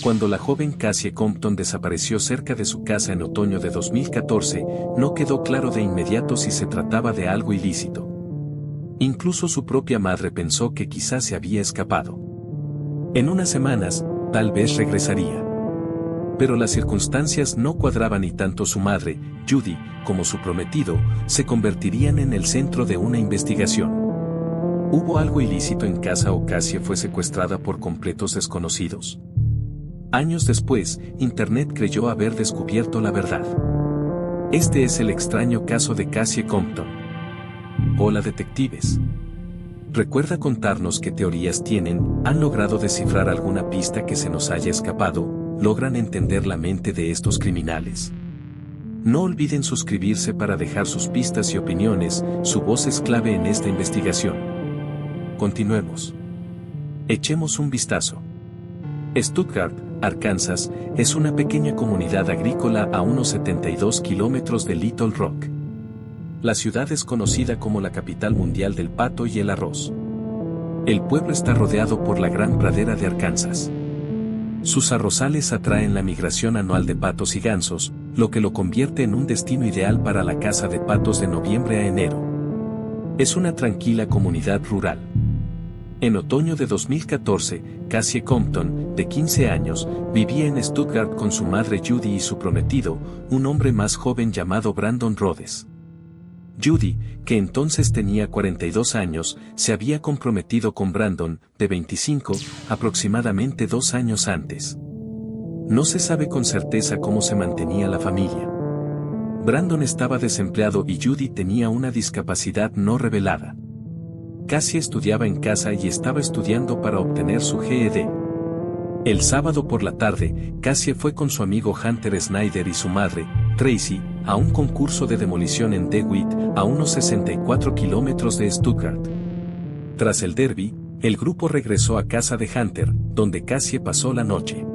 Cuando la joven Cassie Compton desapareció cerca de su casa en otoño de 2014, no quedó claro de inmediato si se trataba de algo ilícito. Incluso su propia madre pensó que quizás se había escapado. En unas semanas, tal vez regresaría. Pero las circunstancias no cuadraban y tanto su madre, Judy, como su prometido, se convertirían en el centro de una investigación. ¿Hubo algo ilícito en casa o Cassie fue secuestrada por completos desconocidos? Años después, Internet creyó haber descubierto la verdad. Este es el extraño caso de Cassie Compton. Hola detectives. ¿Recuerda contarnos qué teorías tienen? ¿Han logrado descifrar alguna pista que se nos haya escapado? ¿Logran entender la mente de estos criminales? No olviden suscribirse para dejar sus pistas y opiniones, su voz es clave en esta investigación. Continuemos. Echemos un vistazo. Stuttgart, Arkansas, es una pequeña comunidad agrícola a unos 72 kilómetros de Little Rock. La ciudad es conocida como la capital mundial del pato y el arroz. El pueblo está rodeado por la gran pradera de Arkansas. Sus arrozales atraen la migración anual de patos y gansos, lo que lo convierte en un destino ideal para la caza de patos de noviembre a enero. Es una tranquila comunidad rural. En otoño de 2014, Cassie Compton, de 15 años, vivía en Stuttgart con su madre Judy y su prometido, un hombre más joven llamado Brandon Rhodes. Judy, que entonces tenía 42 años, se había comprometido con Brandon, de 25, aproximadamente 2 años antes. No se sabe con certeza cómo se mantenía la familia. Brandon estaba desempleado y Judy tenía una discapacidad no revelada. Cassie estudiaba en casa y estaba estudiando para obtener su GED. El sábado por la tarde, Cassie fue con su amigo Hunter Snyder y su madre, Tracy, a un concurso de demolición en DeWitt, a unos 64 kilómetros de Stuttgart. Tras el derby, el grupo regresó a casa de Hunter, donde Cassie pasó la noche.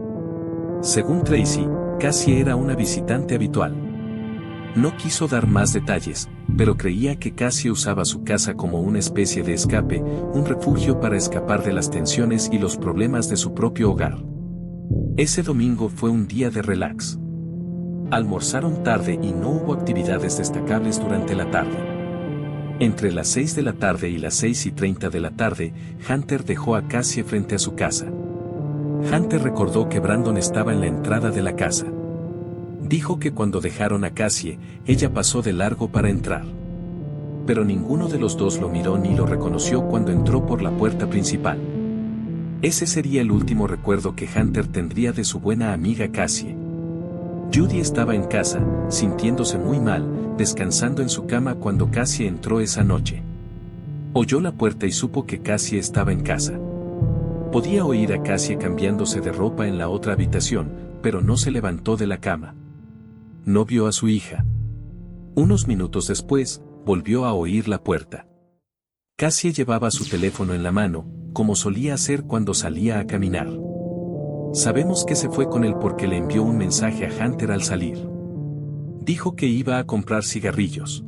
Según Tracy, Cassie era una visitante habitual. No quiso dar más detalles, pero creía que Cassie usaba su casa como una especie de escape, un refugio para escapar de las tensiones y los problemas de su propio hogar. Ese domingo fue un día de relax. Almorzaron tarde y no hubo actividades destacables durante la tarde. Entre las 6 de la tarde y las 6:30 de la tarde, Hunter dejó a Cassie frente a su casa. Hunter recordó que Brandon estaba en la entrada de la casa. Dijo que cuando dejaron a Cassie, ella pasó de largo para entrar. Pero ninguno de los dos lo miró ni lo reconoció cuando entró por la puerta principal. Ese sería el último recuerdo que Hunter tendría de su buena amiga Cassie. Judy estaba en casa, sintiéndose muy mal, descansando en su cama cuando Cassie entró esa noche. Oyó la puerta y supo que Cassie estaba en casa. Podía oír a Cassie cambiándose de ropa en la otra habitación, pero no se levantó de la cama. No vio a su hija. Unos minutos después, volvió a oír la puerta. Cassie llevaba su teléfono en la mano, como solía hacer cuando salía a caminar. Sabemos que se fue con él porque le envió un mensaje a Hunter al salir. Dijo que iba a comprar cigarrillos.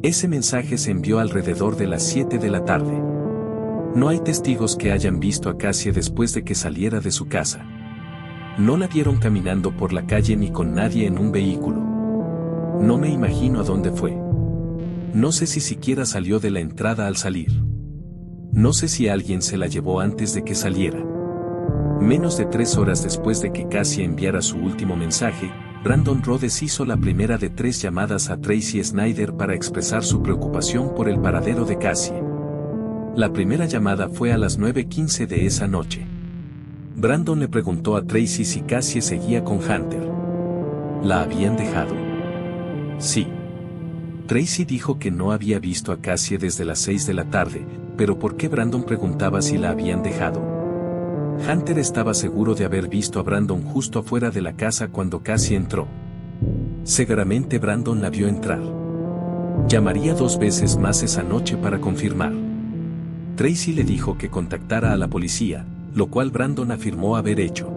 Ese mensaje se envió alrededor de las 7 de la tarde. No hay testigos que hayan visto a Cassie después de que saliera de su casa. No la vieron caminando por la calle ni con nadie en un vehículo. No me imagino a dónde fue. No sé si siquiera salió de la entrada al salir. No sé si alguien se la llevó antes de que saliera. Menos de 3 horas después de que Cassie enviara su último mensaje, Brandon Rhodes hizo la primera de 3 llamadas a Tracy Snyder para expresar su preocupación por el paradero de Cassie. La primera llamada fue a las 9:15 de esa noche. Brandon le preguntó a Tracy si Cassie seguía con Hunter. ¿La habían dejado? Sí. Tracy dijo que no había visto a Cassie desde las 6 de la tarde, pero ¿por qué Brandon preguntaba si la habían dejado? Hunter estaba seguro de haber visto a Brandon justo afuera de la casa cuando Cassie entró. Seguramente Brandon la vio entrar. Llamaría 2 veces más esa noche para confirmar. Tracy le dijo que contactara a la policía, lo cual Brandon afirmó haber hecho.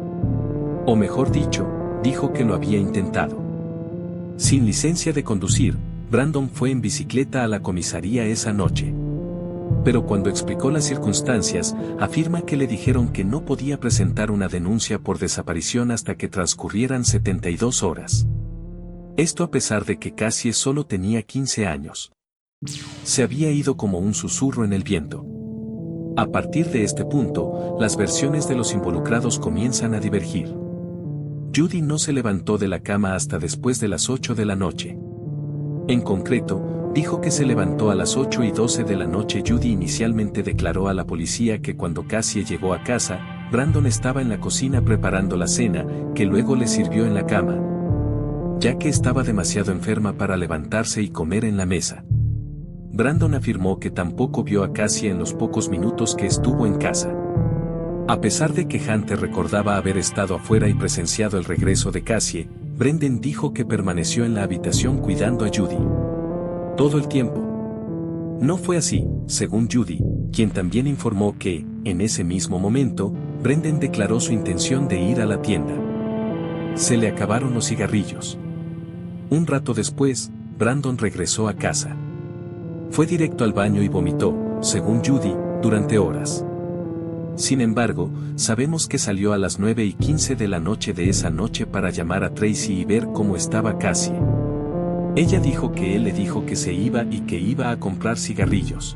O mejor dicho, dijo que lo había intentado. Sin licencia de conducir, Brandon fue en bicicleta a la comisaría esa noche. pero cuando explicó las circunstancias, afirma que le dijeron que no podía presentar una denuncia por desaparición hasta que transcurrieran 72 horas. Esto a pesar de que Cassie solo tenía 15 años. Se había ido como un susurro en el viento. A partir de este punto, las versiones de los involucrados comienzan a divergir. Judy no se levantó de la cama hasta después de las 8 de la noche. En concreto, dijo que se levantó a las 8:12 de la noche. Judy inicialmente declaró a la policía que cuando Cassie llegó a casa, Brandon estaba en la cocina preparando la cena, que luego le sirvió en la cama, ya que estaba demasiado enferma para levantarse y comer en la mesa. Brandon afirmó que tampoco vio a Cassie en los pocos minutos que estuvo en casa. A pesar de que Hunter recordaba haber estado afuera y presenciado el regreso de Cassie, Brendan dijo que permaneció en la habitación cuidando a Judy todo el tiempo. No fue así, según Judy, quien también informó que, en ese mismo momento, Brendan declaró su intención de ir a la tienda. Se le acabaron los cigarrillos. Un rato después, Brandon regresó a casa. Fue directo al baño y vomitó, según Judy, durante horas. Sin embargo, sabemos que salió a las 9:15 de la noche de esa noche para llamar a Tracy y ver cómo estaba Cassie. Ella dijo que él le dijo que se iba y que iba a comprar cigarrillos.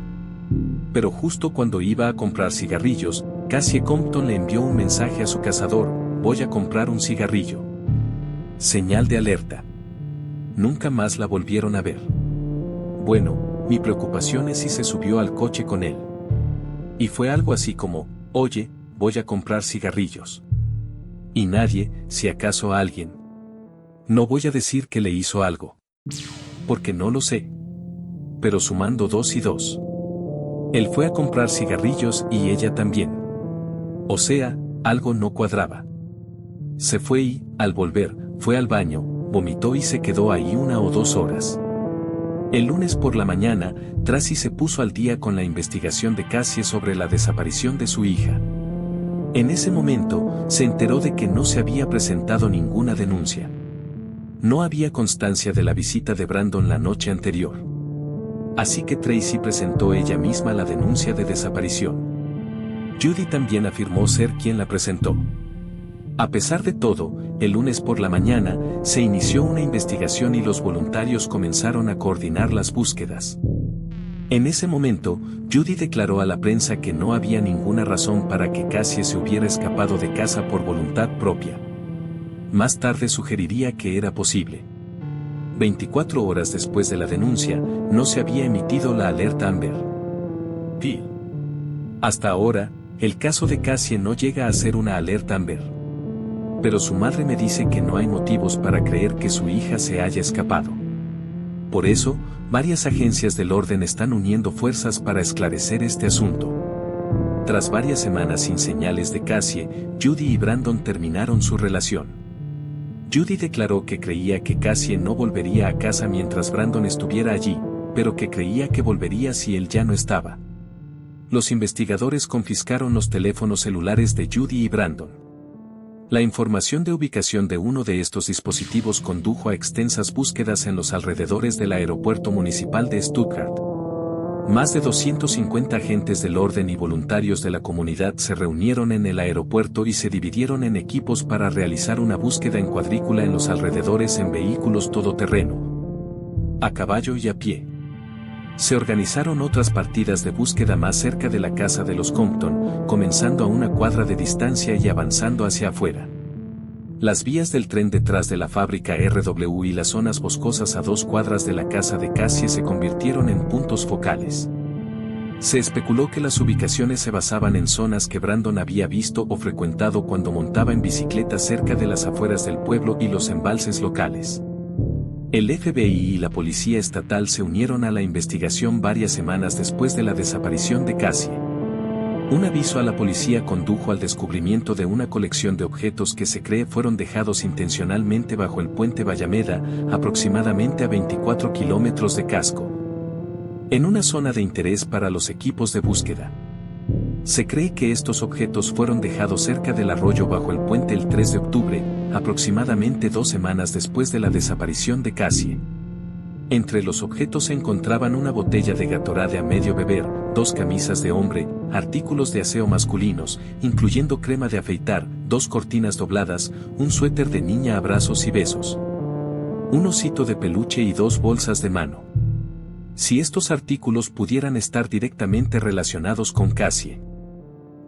Pero justo cuando iba a comprar cigarrillos, Cassie Compton le envió un mensaje a su cazador: voy a comprar un cigarrillo. Señal de alerta. Nunca más la volvieron a ver. Bueno, mi preocupación es si se subió al coche con él. Y fue algo así como: oye, voy a comprar cigarrillos. Y nadie, si acaso alguien. No voy a decir que le hizo algo. Porque no lo sé. Pero sumando 2 y 2. Él fue a comprar cigarrillos y ella también. O sea, algo no cuadraba. Se fue y, al volver, fue al baño, vomitó y se quedó ahí 1 o 2 horas. El lunes por la mañana, Tracy se puso al día con la investigación de Cassie sobre la desaparición de su hija. En ese momento, se enteró de que no se había presentado ninguna denuncia. No había constancia de la visita de Brandon la noche anterior. Así que Tracy presentó ella misma la denuncia de desaparición. Judy también afirmó ser quien la presentó. A pesar de todo, el lunes por la mañana, se inició una investigación y los voluntarios comenzaron a coordinar las búsquedas. En ese momento, Judy declaró a la prensa que no había ninguna razón para que Cassie se hubiera escapado de casa por voluntad propia. Más tarde sugeriría que era posible. 24 horas después de la denuncia, no se había emitido la alerta Amber. Hasta ahora, el caso de Cassie no llega a ser una alerta Amber. Pero su madre me dice que no hay motivos para creer que su hija se haya escapado. Por eso, varias agencias del orden están uniendo fuerzas para esclarecer este asunto. Tras varias semanas sin señales de Cassie, Judy y Brandon terminaron su relación. Judy declaró que creía que Cassie no volvería a casa mientras Brandon estuviera allí, pero que creía que volvería si él ya no estaba. Los investigadores confiscaron los teléfonos celulares de Judy y Brandon. La información de ubicación de uno de estos dispositivos condujo a extensas búsquedas en los alrededores del aeropuerto municipal de Stuttgart. Más de 250 agentes del orden y voluntarios de la comunidad se reunieron en el aeropuerto y se dividieron en equipos para realizar una búsqueda en cuadrícula en los alrededores en vehículos todoterreno, a caballo y a pie. Se organizaron otras partidas de búsqueda más cerca de la casa de los Compton, comenzando a 1 cuadra de distancia y avanzando hacia afuera. Las vías del tren detrás de la fábrica RW y las zonas boscosas a 2 cuadras de la casa de Cassie se convirtieron en puntos focales. Se especuló que las ubicaciones se basaban en zonas que Brandon había visto o frecuentado cuando montaba en bicicleta cerca de las afueras del pueblo y los embalses locales. El FBI y la policía estatal se unieron a la investigación varias semanas después de la desaparición de Cassie. Un aviso a la policía condujo al descubrimiento de una colección de objetos que se cree fueron dejados intencionalmente bajo el puente Vallameda, aproximadamente a 24 kilómetros de Casco, en una zona de interés para los equipos de búsqueda. Se cree que estos objetos fueron dejados cerca del arroyo bajo el puente el 3 de octubre, aproximadamente 2 semanas después de la desaparición de Cassie. Entre los objetos se encontraban una botella de Gatorade a medio beber, 2 camisas de hombre, artículos de aseo masculinos, incluyendo crema de afeitar, 2 cortinas dobladas, un suéter de niña a abrazos y besos, un osito de peluche y 2 bolsas de mano. Si estos artículos pudieran estar directamente relacionados con Cassie.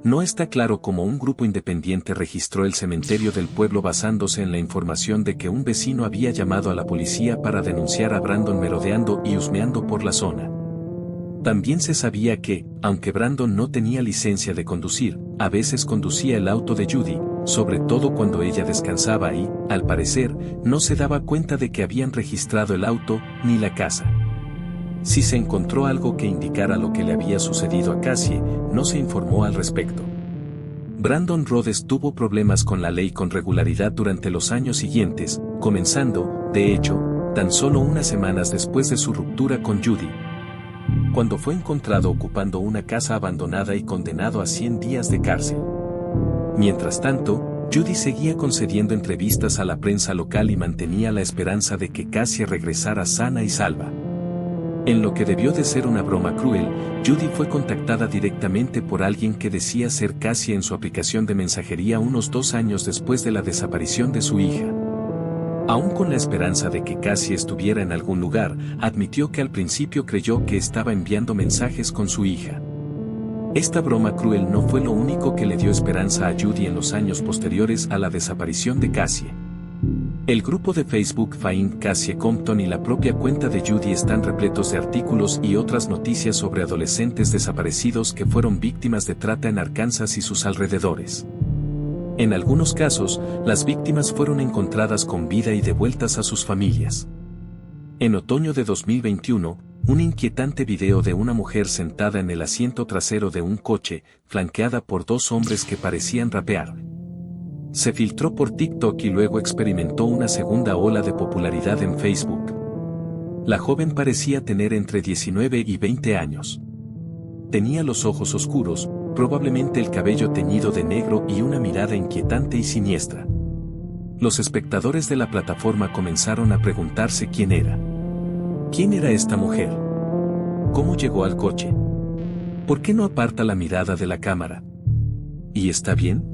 No está claro cómo un grupo independiente registró el cementerio del pueblo basándose en la información de que un vecino había llamado a la policía para denunciar a Brandon merodeando y husmeando por la zona. También se sabía que, aunque Brandon no tenía licencia de conducir, a veces conducía el auto de Judy, sobre todo cuando ella descansaba y, al parecer, no se daba cuenta de que habían registrado el auto, ni la casa. Si se encontró algo que indicara lo que le había sucedido a Cassie, no se informó al respecto. Brandon Rhodes tuvo problemas con la ley con regularidad durante los años siguientes, comenzando, de hecho, tan solo unas semanas después de su ruptura con Judy, cuando fue encontrado ocupando una casa abandonada y condenado a 100 días de cárcel. Mientras tanto, Judy seguía concediendo entrevistas a la prensa local y mantenía la esperanza de que Cassie regresara sana y salva. En lo que debió de ser una broma cruel, Judy fue contactada directamente por alguien que decía ser Cassie en su aplicación de mensajería unos 2 años después de la desaparición de su hija. Aún con la esperanza de que Cassie estuviera en algún lugar, admitió que al principio creyó que estaba enviando mensajes con su hija. Esta broma cruel no fue lo único que le dio esperanza a Judy en los años posteriores a la desaparición de Cassie. El grupo de Facebook Find Cassie Compton y la propia cuenta de Judy están repletos de artículos y otras noticias sobre adolescentes desaparecidos que fueron víctimas de trata en Arkansas y sus alrededores. En algunos casos, las víctimas fueron encontradas con vida y devueltas a sus familias. En otoño de 2021, un inquietante video de una mujer sentada en el asiento trasero de un coche, flanqueada por 2 hombres que parecían rapear, se filtró por TikTok y luego experimentó una segunda ola de popularidad en Facebook. La joven parecía tener entre 19 y 20 años. Tenía los ojos oscuros, probablemente el cabello teñido de negro y una mirada inquietante y siniestra. Los espectadores de la plataforma comenzaron a preguntarse quién era. ¿Quién era esta mujer? ¿Cómo llegó al coche? ¿Por qué no aparta la mirada de la cámara? ¿Y está bien?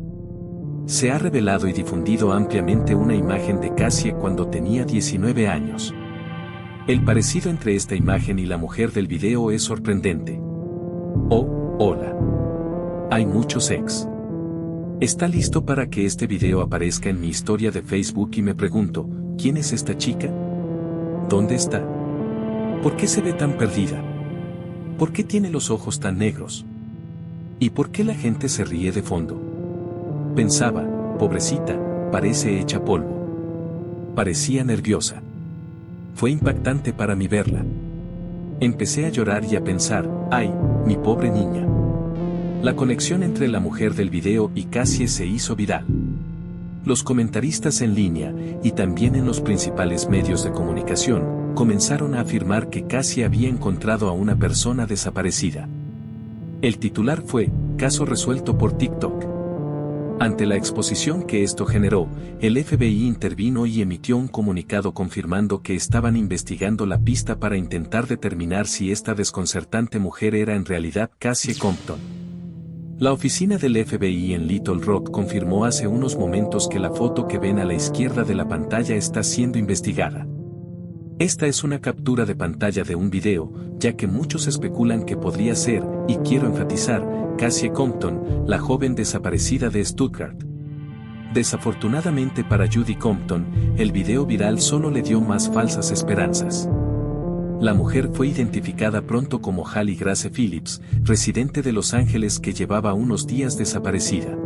Se ha revelado y difundido ampliamente una imagen de Cassie cuando tenía 19 años. El parecido entre esta imagen y la mujer del video es sorprendente. Oh, hola. Hay muchos ex. ¿Está listo para que este video aparezca en mi historia de Facebook y me pregunto, ¿quién es esta chica? ¿Dónde está? ¿Por qué se ve tan perdida? ¿Por qué tiene los ojos tan negros? ¿Y por qué la gente se ríe de fondo? Pensaba, pobrecita, parece hecha polvo. Parecía nerviosa. Fue impactante para mí verla. Empecé a llorar y a pensar, ¡ay, mi pobre niña! La conexión entre la mujer del video y Cassie se hizo viral. Los comentaristas en línea, y también en los principales medios de comunicación, comenzaron a afirmar que Cassie había encontrado a una persona desaparecida. El titular fue, caso resuelto por TikTok. Ante la exposición que esto generó, el FBI intervino y emitió un comunicado confirmando que estaban investigando la pista para intentar determinar si esta desconcertante mujer era en realidad Cassie Compton. La oficina del FBI en Little Rock confirmó hace unos momentos que la foto que ven a la izquierda de la pantalla está siendo investigada. Esta es una captura de pantalla de un video, ya que muchos especulan que podría ser, y quiero enfatizar, Cassie Compton, la joven desaparecida de Stuttgart. Desafortunadamente para Judy Compton, el video viral solo le dio más falsas esperanzas. La mujer fue identificada pronto como Hallie Grace Phillips, residente de Los Ángeles que llevaba unos días desaparecida.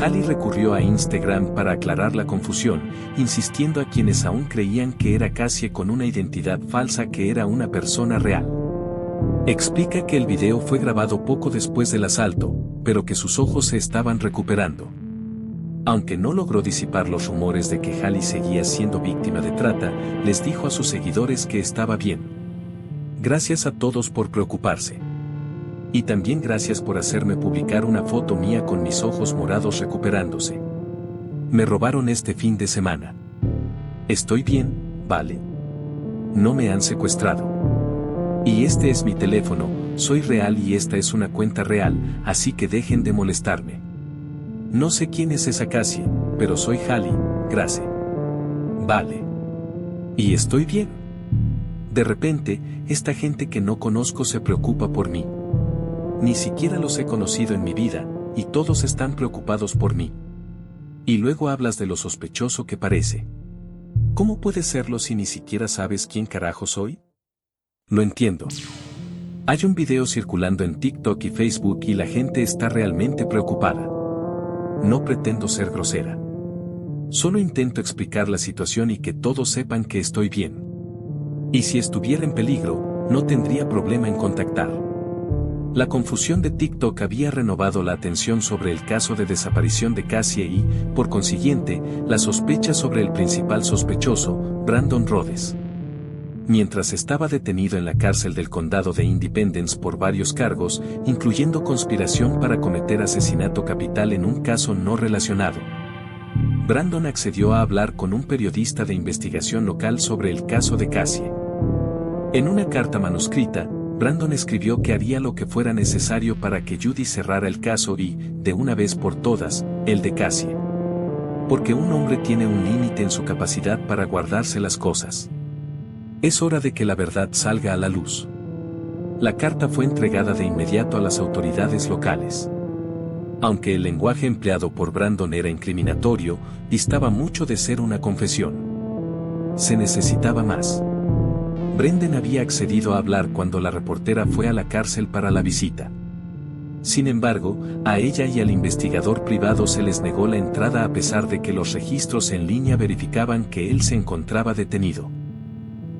Hallie recurrió a Instagram para aclarar la confusión, insistiendo a quienes aún creían que era Cassie con una identidad falsa que era una persona real. Explica que el video fue grabado poco después del asalto, pero que sus ojos se estaban recuperando. Aunque no logró disipar los rumores de que Hallie seguía siendo víctima de trata, les dijo a sus seguidores que estaba bien. Gracias a todos por preocuparse. Y también gracias por hacerme publicar una foto mía con mis ojos morados recuperándose. Me robaron este fin de semana. Estoy bien, ¿vale? no me han secuestrado. Y este es mi teléfono, soy real y esta es una cuenta real, así que dejen de molestarme. No sé quién es esa Cassie, pero soy Hallie Grace. Vale. Y estoy bien. De repente, esta gente que no conozco se preocupa por mí. Ni siquiera los he conocido en mi vida, y todos están preocupados por mí. Y luego hablas de lo sospechoso que parece. ¿Cómo puedes serlo si ni siquiera sabes quién carajo soy? Lo entiendo. Hay un video circulando en TikTok y Facebook y la gente está realmente preocupada. No pretendo ser grosera. Solo intento explicar la situación y que todos sepan que estoy bien. Y si estuviera en peligro, no tendría problema en contactar. La confusión de TikTok había renovado la atención sobre el caso de desaparición de Cassie y, por consiguiente, la sospecha sobre el principal sospechoso, Brandon Rhodes. Mientras estaba detenido en la cárcel del condado de Independence por varios cargos, incluyendo conspiración para cometer asesinato capital en un caso no relacionado, Brandon accedió a hablar con un periodista de investigación local sobre el caso de Cassie. En una carta manuscrita, Brandon escribió que haría lo que fuera necesario para que Judy cerrara el caso y, de una vez por todas, el de Cassie. Porque un hombre tiene un límite en su capacidad para guardarse las cosas. Es hora de que la verdad salga a la luz. La carta fue entregada de inmediato a las autoridades locales. Aunque el lenguaje empleado por Brandon era incriminatorio, distaba mucho de ser una confesión. Se necesitaba más. Brendan había accedido a hablar cuando la reportera fue a la cárcel para la visita. Sin embargo, a ella y al investigador privado se les negó la entrada a pesar de que los registros en línea verificaban que él se encontraba detenido.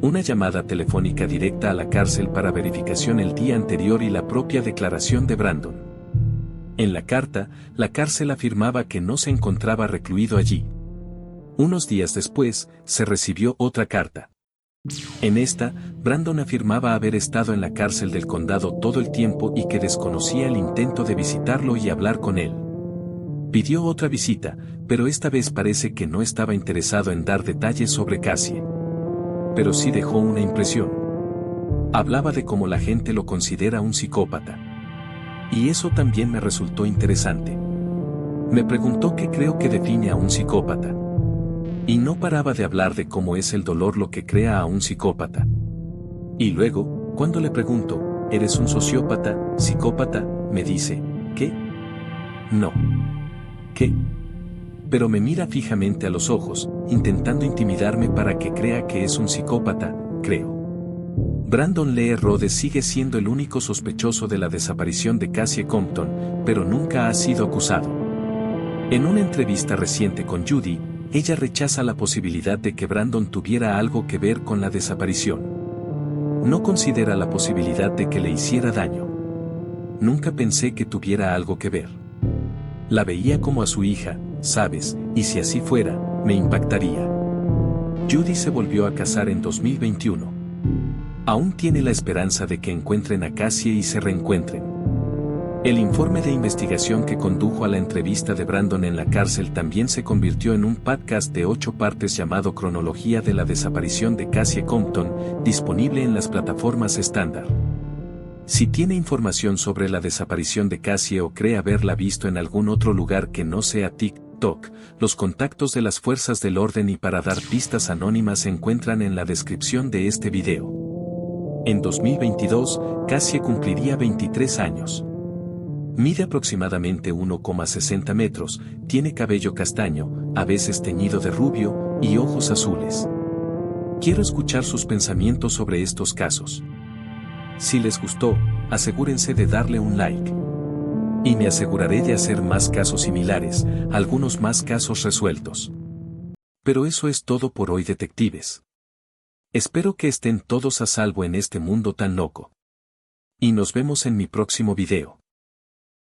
Una llamada telefónica directa a la cárcel para verificación el día anterior y la propia declaración de Brandon. En la carta, la cárcel afirmaba que no se encontraba recluido allí. Unos días después, se recibió otra carta. En esta, Brandon afirmaba haber estado en la cárcel del condado todo el tiempo y que desconocía el intento de visitarlo y hablar con él. Pidió otra visita, pero esta vez parece que no estaba interesado en dar detalles sobre Cassie. Pero sí dejó una impresión. Hablaba de cómo la gente lo considera un psicópata. Y eso también me resultó interesante. Me preguntó qué creo que define a un psicópata. Y no paraba de hablar de cómo es el dolor lo que crea a un psicópata. Y luego, cuando le pregunto, ¿eres un sociópata, psicópata?, me dice, ¿qué? No. ¿Qué? Pero me mira fijamente a los ojos, intentando intimidarme para que crea que es un psicópata, creo. Brandon Lee Rhodes sigue siendo el único sospechoso de la desaparición de Cassie Compton, pero nunca ha sido acusado. En una entrevista reciente con Judy, ella rechaza la posibilidad de que Brandon tuviera algo que ver con la desaparición. No considera la posibilidad de que le hiciera daño. Nunca pensé que tuviera algo que ver. La veía como a su hija, ¿sabes? Y si así fuera, me impactaría. Judy se volvió a casar en 2021. Aún tiene la esperanza de que encuentren a Cassie y se reencuentren. El informe de investigación que condujo a la entrevista de Brandon en la cárcel también se convirtió en un podcast de 8 partes llamado Cronología de la desaparición de Cassie Compton, disponible en las plataformas estándar. Si tiene información sobre la desaparición de Cassie o cree haberla visto en algún otro lugar que no sea TikTok, los contactos de las fuerzas del orden y para dar pistas anónimas se encuentran en la descripción de este video. En 2022, Cassie cumpliría 23 años. Mide aproximadamente 1,60 metros, tiene cabello castaño, a veces teñido de rubio, y ojos azules. Quiero escuchar sus pensamientos sobre estos casos. Si les gustó, asegúrense de darle un like. Y me aseguraré de hacer más casos similares, algunos más casos resueltos. Pero eso es todo por hoy, detectives. Espero que estén todos a salvo en este mundo tan loco. Y nos vemos en mi próximo video.